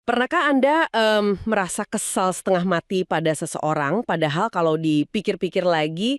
Pernahkah Anda merasa kesal setengah mati pada seseorang, padahal kalau dipikir-pikir lagi,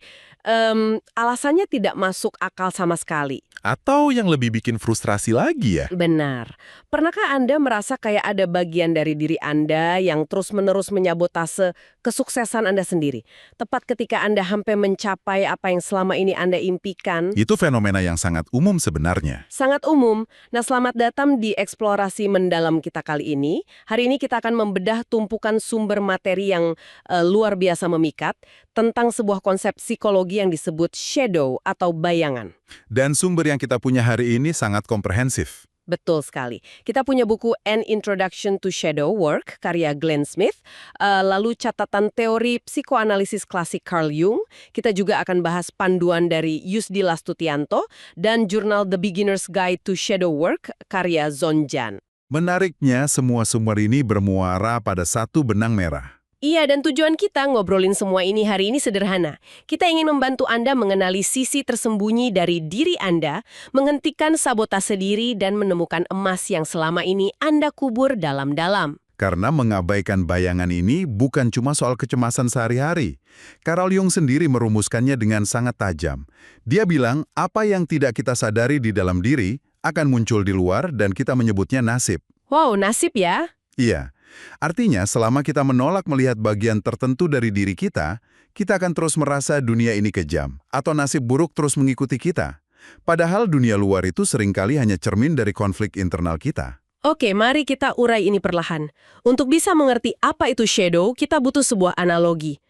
alasannya tidak masuk akal sama sekali? Atau yang lebih bikin frustrasi lagi ya? Benar. Pernahkah Anda merasa kayak ada bagian dari diri Anda yang terus-menerus menyabotase kesuksesan Anda sendiri? Tepat ketika Anda hampir mencapai apa yang selama ini Anda impikan? Itu fenomena yang sangat umum sebenarnya. Sangat umum. Nah, selamat datang di eksplorasi mendalam kita kali ini. Hari ini kita akan membedah tumpukan sumber materi yang luar biasa memikat tentang sebuah konsep psikologi yang disebut shadow atau bayangan. Dan sumber yang kita punya hari ini sangat komprehensif. Betul sekali. Kita punya buku An Introduction to Shadow Work, karya Glenn Smith, lalu catatan teori psikoanalisis klasik Carl Jung. Kita juga akan bahas panduan dari Yusdi Lastutianto dan jurnal The Beginner's Guide to Shadow Work, karya Zonjan. Menariknya, semua sumber ini bermuara pada satu benang merah. Iya, dan tujuan kita ngobrolin semua ini hari ini sederhana. Kita ingin membantu Anda mengenali sisi tersembunyi dari diri Anda, menghentikan sabotase diri, dan menemukan emas yang selama ini Anda kubur dalam-dalam. Karena mengabaikan bayangan ini bukan cuma soal kecemasan sehari-hari. Carl Jung sendiri merumuskannya dengan sangat tajam. Dia bilang, apa yang tidak kita sadari di dalam diri akan muncul di luar dan kita menyebutnya nasib. Wow, nasib ya? Iya. Artinya, selama kita menolak melihat bagian tertentu dari diri kita akan terus merasa dunia ini kejam, atau nasib buruk terus mengikuti kita. Padahal dunia luar itu seringkali hanya cermin dari konflik internal kita. Oke, mari kita urai ini perlahan. Untuk bisa mengerti apa itu shadow, kita butuh sebuah analogi.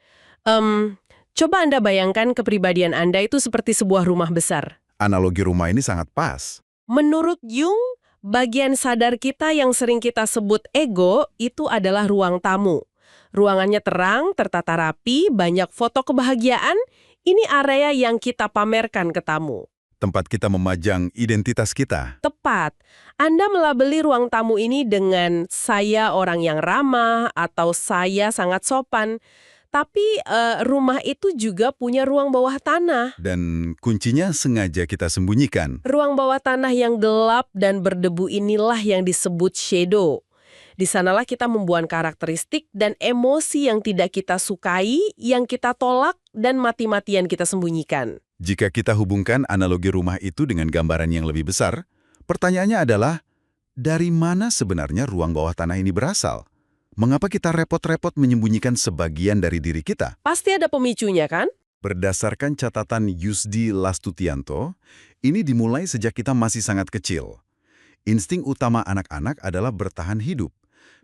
Coba Anda bayangkan kepribadian Anda itu seperti sebuah rumah besar. Analogi rumah ini sangat pas. Menurut Jung, bagian sadar kita yang sering kita sebut ego itu adalah ruang tamu. Ruangannya terang, tertata rapi, banyak foto kebahagiaan. Ini area yang kita pamerkan ke tamu. Tempat kita memajang identitas kita. Tepat. Anda melabeli ruang tamu ini dengan saya orang yang ramah atau saya sangat sopan. Tapi rumah itu juga punya ruang bawah tanah. Dan kuncinya sengaja kita sembunyikan. Ruang bawah tanah yang gelap dan berdebu inilah yang disebut shadow. Di sanalah kita membuat karakteristik dan emosi yang tidak kita sukai, yang kita tolak, dan mati-matian kita sembunyikan. Jika kita hubungkan analogi rumah itu dengan gambaran yang lebih besar, pertanyaannya adalah, dari mana sebenarnya ruang bawah tanah ini berasal? Mengapa kita repot-repot menyembunyikan sebagian dari diri kita? Pasti ada pemicunya, kan? Berdasarkan catatan Yusdi Lastutianto, ini dimulai sejak kita masih sangat kecil. Insting utama anak-anak adalah bertahan hidup.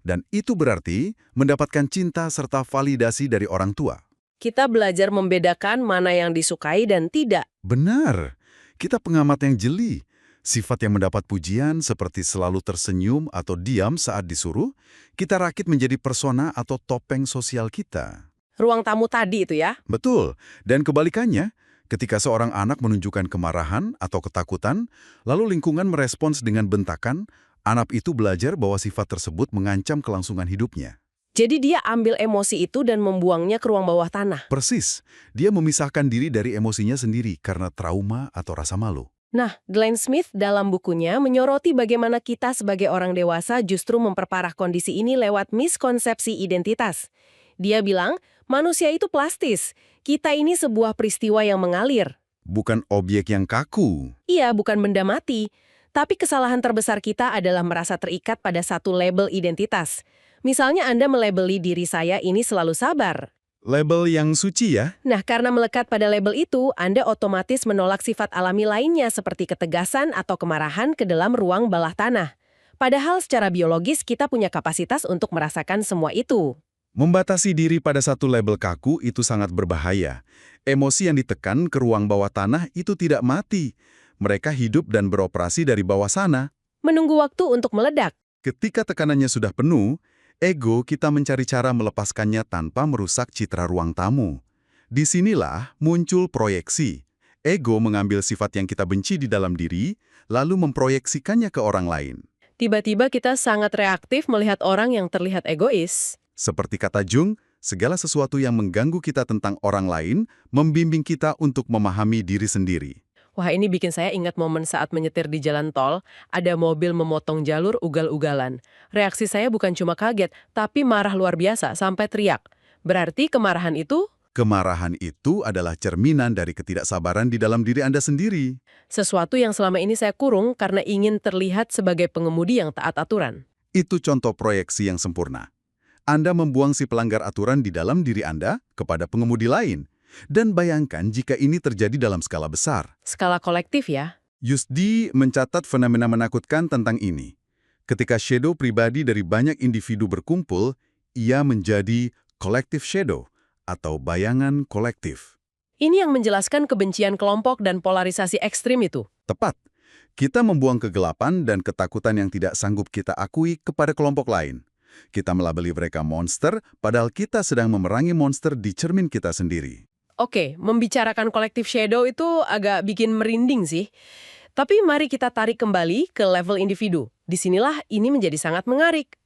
Dan itu berarti mendapatkan cinta serta validasi dari orang tua. Kita belajar membedakan mana yang disukai dan tidak. Benar. Kita pengamat yang jeli. Sifat yang mendapat pujian seperti selalu tersenyum atau diam saat disuruh, kita rakit menjadi persona atau topeng sosial kita. Ruang tamu tadi itu ya? Betul. Dan kebalikannya, ketika seorang anak menunjukkan kemarahan atau ketakutan, lalu lingkungan merespons dengan bentakan, anak itu belajar bahwa sifat tersebut mengancam kelangsungan hidupnya. Jadi dia ambil emosi itu dan membuangnya ke ruang bawah tanah. Persis. Dia memisahkan diri dari emosinya sendiri karena trauma atau rasa malu. Nah, Glenn Smith dalam bukunya menyoroti bagaimana kita sebagai orang dewasa justru memperparah kondisi ini lewat miskonsepsi identitas. Dia bilang, manusia itu plastis. Kita ini sebuah peristiwa yang mengalir. Bukan objek yang kaku. Iya, bukan benda mati. Tapi kesalahan terbesar kita adalah merasa terikat pada satu label identitas. Misalnya Anda melabeli diri saya ini selalu sabar. Label yang suci ya? Nah, karena melekat pada label itu, Anda otomatis menolak sifat alami lainnya seperti ketegasan atau kemarahan ke dalam ruang bawah tanah. Padahal secara biologis kita punya kapasitas untuk merasakan semua itu. Membatasi diri pada satu label kaku itu sangat berbahaya. Emosi yang ditekan ke ruang bawah tanah itu tidak mati. Mereka hidup dan beroperasi dari bawah sana. Menunggu waktu untuk meledak. Ketika tekanannya sudah penuh, ego kita mencari cara melepaskannya tanpa merusak citra ruang tamu. Disinilah muncul proyeksi. Ego mengambil sifat yang kita benci di dalam diri, lalu memproyeksikannya ke orang lain. Tiba-tiba kita sangat reaktif melihat orang yang terlihat egois. Seperti kata Jung, segala sesuatu yang mengganggu kita tentang orang lain, membimbing kita untuk memahami diri sendiri. Wah, ini bikin saya ingat momen saat menyetir di jalan tol, ada mobil memotong jalur ugal-ugalan. Reaksi saya bukan cuma kaget, tapi marah luar biasa sampai teriak. Berarti kemarahan itu Kemarahan itu adalah cerminan dari ketidaksabaran di dalam diri Anda sendiri. sesuatu yang selama ini saya kurung karena ingin terlihat sebagai pengemudi yang taat aturan. Itu contoh proyeksi yang sempurna. Anda membuang si pelanggar aturan di dalam diri Anda kepada pengemudi lain. Dan bayangkan jika ini terjadi dalam skala besar. Skala kolektif ya. Yusdi mencatat fenomena menakutkan tentang ini. Ketika shadow pribadi dari banyak individu berkumpul, ia menjadi collective shadow atau bayangan kolektif. Ini yang menjelaskan kebencian kelompok dan polarisasi ekstrim itu. Tepat. Kita membuang kegelapan dan ketakutan yang tidak sanggup kita akui kepada kelompok lain. Kita melabeli mereka monster, padahal kita sedang memerangi monster di cermin kita sendiri. Oke, membicarakan kolektif shadow itu agak bikin merinding sih. Tapi mari kita tarik kembali ke level individu. Disinilah ini menjadi sangat mengarik.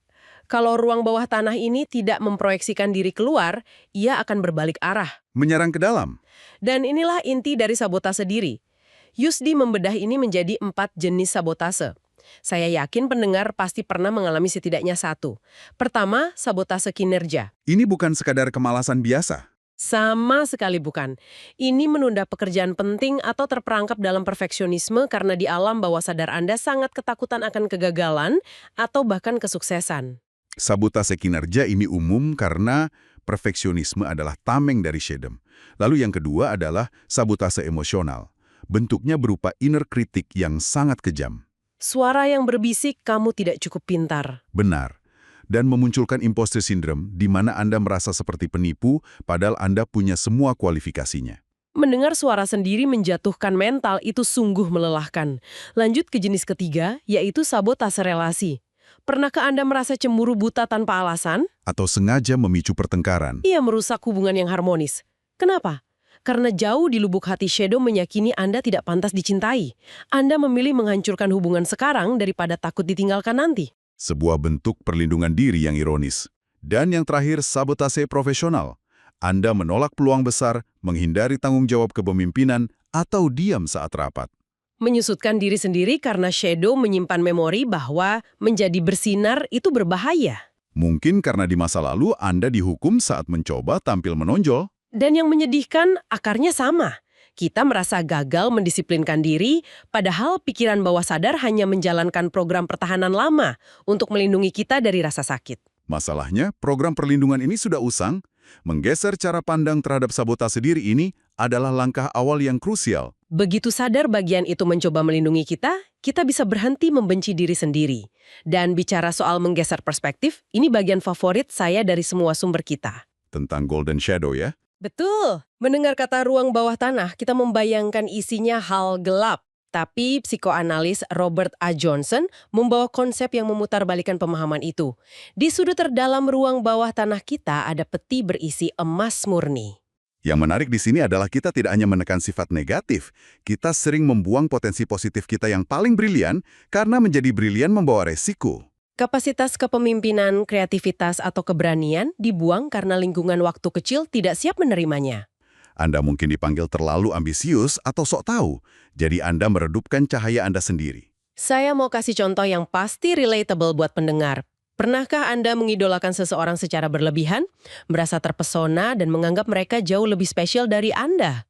Kalau ruang bawah tanah ini tidak memproyeksikan diri keluar, ia akan berbalik arah. Menyerang ke dalam. Dan inilah inti dari sabotase diri. Yusdi membedah ini menjadi 4 jenis sabotase. Saya yakin pendengar pasti pernah mengalami setidaknya satu. Pertama, sabotase kinerja. Ini bukan sekadar kemalasan biasa. Sama sekali bukan. Ini menunda pekerjaan penting atau terperangkap dalam perfeksionisme karena di alam bawah sadar Anda sangat ketakutan akan kegagalan atau bahkan kesuksesan. Sabotase kinerja ini umum karena perfeksionisme adalah tameng dari shadow. Lalu yang kedua adalah sabotase emosional. Bentuknya berupa inner critic yang sangat kejam. Suara yang berbisik, kamu tidak cukup pintar. Benar. Dan memunculkan imposter syndrome di mana Anda merasa seperti penipu padahal Anda punya semua kualifikasinya. Mendengar suara sendiri menjatuhkan mental itu sungguh melelahkan. Lanjut ke jenis ketiga, yaitu sabotase relasi. Pernahkah Anda merasa cemburu buta tanpa alasan? Atau sengaja memicu pertengkaran. Ia merusak hubungan yang harmonis. Kenapa? Karena jauh di lubuk hati shadow meyakini Anda tidak pantas dicintai. Anda memilih menghancurkan hubungan sekarang daripada takut ditinggalkan nanti. Sebuah bentuk perlindungan diri yang ironis. Dan yang terakhir, sabotase profesional. Anda menolak peluang besar, menghindari tanggung jawab kepemimpinan, atau diam saat rapat. Menyusutkan diri sendiri karena shadow menyimpan memori bahwa menjadi bersinar itu berbahaya. Mungkin karena di masa lalu Anda dihukum saat mencoba tampil menonjol. Dan yang menyedihkan, akarnya sama. Kita merasa gagal mendisiplinkan diri, padahal pikiran bawah sadar hanya menjalankan program pertahanan lama untuk melindungi kita dari rasa sakit. Masalahnya, program perlindungan ini sudah usang. Menggeser cara pandang terhadap sabotase diri ini adalah langkah awal yang krusial. Begitu sadar bagian itu mencoba melindungi kita bisa berhenti membenci diri sendiri. Dan bicara soal menggeser perspektif, ini bagian favorit saya dari semua sumber kita. Tentang Golden Shadow ya? Betul. Mendengar kata ruang bawah tanah, kita membayangkan isinya hal gelap. Tapi psikoanalis Robert A. Johnson membawa konsep yang memutarbalikkan pemahaman itu. Di sudut terdalam ruang bawah tanah kita ada peti berisi emas murni. Yang menarik di sini adalah kita tidak hanya menekan sifat negatif, kita sering membuang potensi positif kita yang paling brilian karena menjadi brilian membawa resiko. Kapasitas kepemimpinan, kreativitas, atau keberanian dibuang karena lingkungan waktu kecil tidak siap menerimanya. Anda mungkin dipanggil terlalu ambisius atau sok tahu, jadi Anda meredupkan cahaya Anda sendiri. Saya mau kasih contoh yang pasti relatable buat pendengar. Pernahkah Anda mengidolakan seseorang secara berlebihan, merasa terpesona, dan menganggap mereka jauh lebih spesial dari Anda?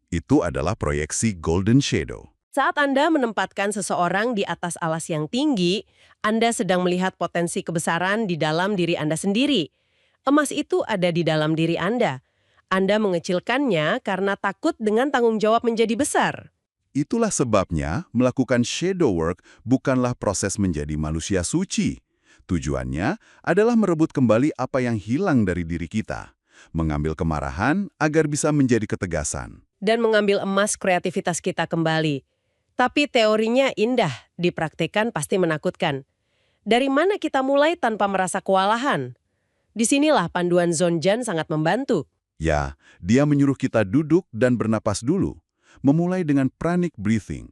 Itu adalah proyeksi Golden Shadow. Saat Anda menempatkan seseorang di atas alas yang tinggi, Anda sedang melihat potensi kebesaran di dalam diri Anda sendiri. Emas itu ada di dalam diri Anda. Anda mengecilkannya karena takut dengan tanggung jawab menjadi besar. Itulah sebabnya melakukan shadow work bukanlah proses menjadi manusia suci. Tujuannya adalah merebut kembali apa yang hilang dari diri kita. Mengambil kemarahan agar bisa menjadi ketegasan. Dan mengambil emas kreativitas kita kembali. Tapi teorinya indah, dipraktikkan pasti menakutkan. Dari mana kita mulai tanpa merasa kewalahan? Disinilah panduan Zonjan sangat membantu. Ya, dia menyuruh kita duduk dan bernapas dulu. Memulai dengan pranic breathing.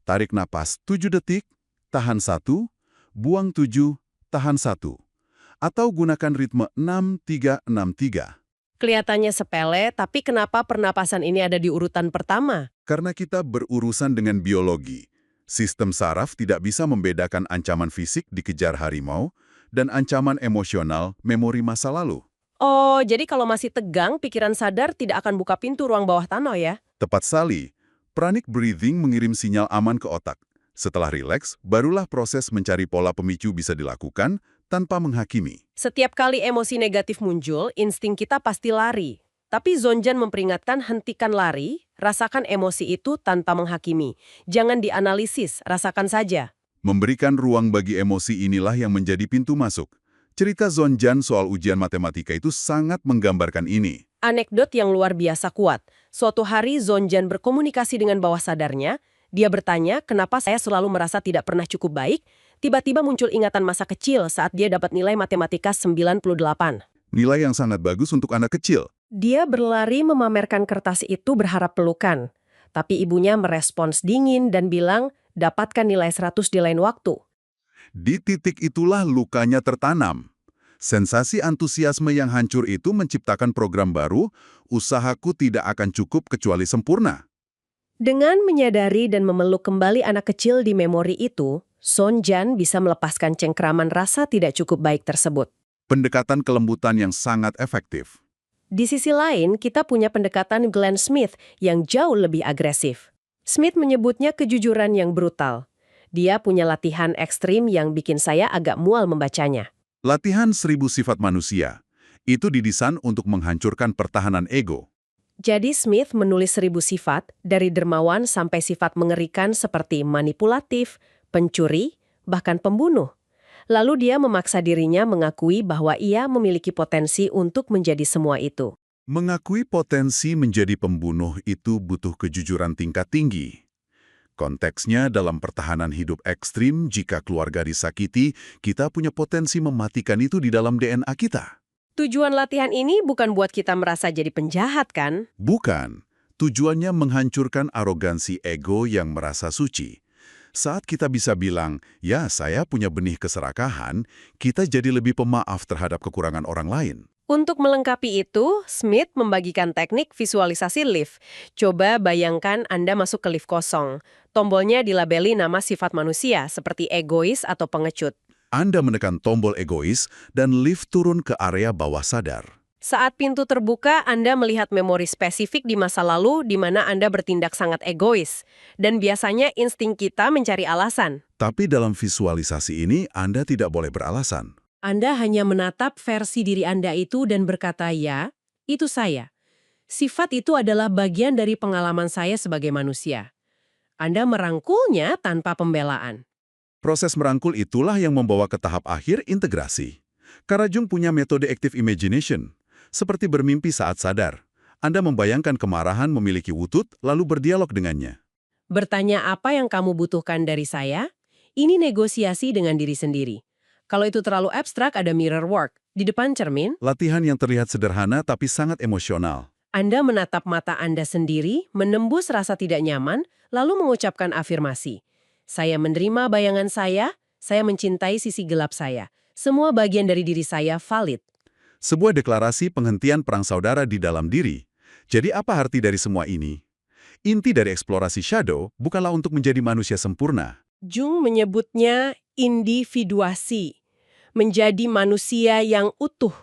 Tarik napas 7 detik, tahan 1, buang 7, tahan 1. Atau gunakan ritme 6-3-6-3. Kelihatannya sepele, tapi kenapa pernapasan ini ada di urutan pertama? Karena kita berurusan dengan biologi. Sistem saraf tidak bisa membedakan ancaman fisik dikejar harimau dan ancaman emosional memori masa lalu. Oh, jadi kalau masih tegang, pikiran sadar tidak akan buka pintu ruang bawah tanah ya? Tepat sekali, pranic breathing mengirim sinyal aman ke otak. Setelah rileks, barulah proses mencari pola pemicu bisa dilakukan tanpa menghakimi. Setiap kali emosi negatif muncul, insting kita pasti lari. Tapi Zonjan memperingatkan hentikan lari, rasakan emosi itu tanpa menghakimi. Jangan dianalisis, rasakan saja. Memberikan ruang bagi emosi inilah yang menjadi pintu masuk. Cerita Zonjan soal ujian matematika itu sangat menggambarkan ini. Anekdot yang luar biasa kuat. Suatu hari Zonjan berkomunikasi dengan bawah sadarnya. Dia bertanya, kenapa saya selalu merasa tidak pernah cukup baik? Tiba-tiba muncul ingatan masa kecil saat dia dapat nilai matematika 98. Nilai yang sangat bagus untuk anak kecil. Dia berlari memamerkan kertas itu berharap pelukan. Tapi ibunya merespons dingin dan bilang, dapatkan nilai 100 di lain waktu. Di titik itulah lukanya tertanam. Sensasi antusiasme yang hancur itu menciptakan program baru, usahaku tidak akan cukup kecuali sempurna. Dengan menyadari dan memeluk kembali anak kecil di memori itu, Zonjan bisa melepaskan cengkraman rasa tidak cukup baik tersebut. Pendekatan kelembutan yang sangat efektif. Di sisi lain, kita punya pendekatan Glenn Smith yang jauh lebih agresif. Smith menyebutnya kejujuran yang brutal. Dia punya latihan ekstrim yang bikin saya agak mual membacanya. Latihan 1000 sifat manusia. Itu didesain untuk menghancurkan pertahanan ego. Jadi Smith menulis 1000 sifat, dari dermawan sampai sifat mengerikan seperti manipulatif, pencuri, bahkan pembunuh. Lalu dia memaksa dirinya mengakui bahwa ia memiliki potensi untuk menjadi semua itu. Mengakui potensi menjadi pembunuh itu butuh kejujuran tingkat tinggi. Konteksnya dalam pertahanan hidup ekstrim, jika keluarga disakiti, kita punya potensi mematikan itu di dalam DNA kita. Tujuan latihan ini bukan buat kita merasa jadi penjahat, kan? Bukan. Tujuannya menghancurkan arogansi ego yang merasa suci. Saat kita bisa bilang, ya saya punya benih keserakahan, kita jadi lebih pemaaf terhadap kekurangan orang lain. Untuk melengkapi itu, Smith membagikan teknik visualisasi lift. Coba bayangkan Anda masuk ke lift kosong. Tombolnya dilabeli nama sifat manusia, seperti egois atau pengecut. Anda menekan tombol egois dan lift turun ke area bawah sadar. Saat pintu terbuka, Anda melihat memori spesifik di masa lalu di mana Anda bertindak sangat egois. Dan biasanya insting kita mencari alasan. Tapi dalam visualisasi ini, Anda tidak boleh beralasan. Anda hanya menatap versi diri Anda itu dan berkata, ya, itu saya. Sifat itu adalah bagian dari pengalaman saya sebagai manusia. Anda merangkulnya tanpa pembelaan. Proses merangkul itulah yang membawa ke tahap akhir integrasi. Carl Jung punya metode active imagination. Seperti bermimpi saat sadar. Anda membayangkan kemarahan memiliki wujud, lalu berdialog dengannya. Bertanya apa yang kamu butuhkan dari saya? Ini negosiasi dengan diri sendiri. Kalau itu terlalu abstrak, ada mirror work. Di depan cermin, Latihan yang terlihat sederhana tapi sangat emosional. Anda menatap mata Anda sendiri, menembus rasa tidak nyaman, lalu mengucapkan afirmasi. Saya menerima bayangan saya mencintai sisi gelap saya. Semua bagian dari diri saya valid. Sebuah deklarasi penghentian perang saudara di dalam diri. Jadi apa arti dari semua ini? Inti dari eksplorasi shadow bukanlah untuk menjadi manusia sempurna. Jung menyebutnya individuasi. Menjadi manusia yang utuh,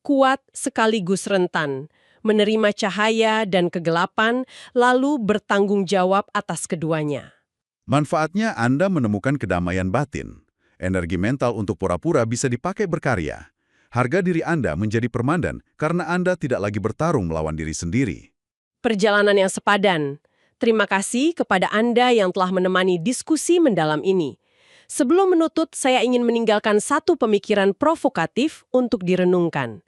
kuat sekaligus rentan, menerima cahaya dan kegelapan, lalu bertanggung jawab atas keduanya. Manfaatnya Anda menemukan kedamaian batin. Energi mental untuk pura-pura bisa dipakai berkarya. Harga diri Anda menjadi permanen karena Anda tidak lagi bertarung melawan diri sendiri. Perjalanan yang sepadan. Terima kasih kepada Anda yang telah menemani diskusi mendalam ini. Sebelum menutup, saya ingin meninggalkan satu pemikiran provokatif untuk direnungkan.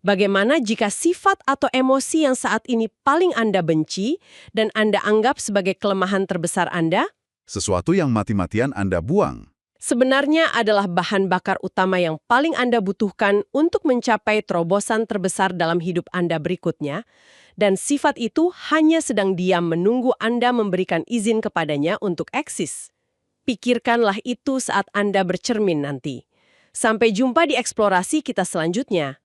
Bagaimana jika sifat atau emosi yang saat ini paling Anda benci dan Anda anggap sebagai kelemahan terbesar Anda? Sesuatu yang mati-matian Anda buang. Sebenarnya adalah bahan bakar utama yang paling Anda butuhkan untuk mencapai terobosan terbesar dalam hidup Anda berikutnya, dan sifat itu hanya sedang diam menunggu Anda memberikan izin kepadanya untuk eksis. Pikirkanlah itu saat Anda bercermin nanti. Sampai jumpa di eksplorasi kita selanjutnya.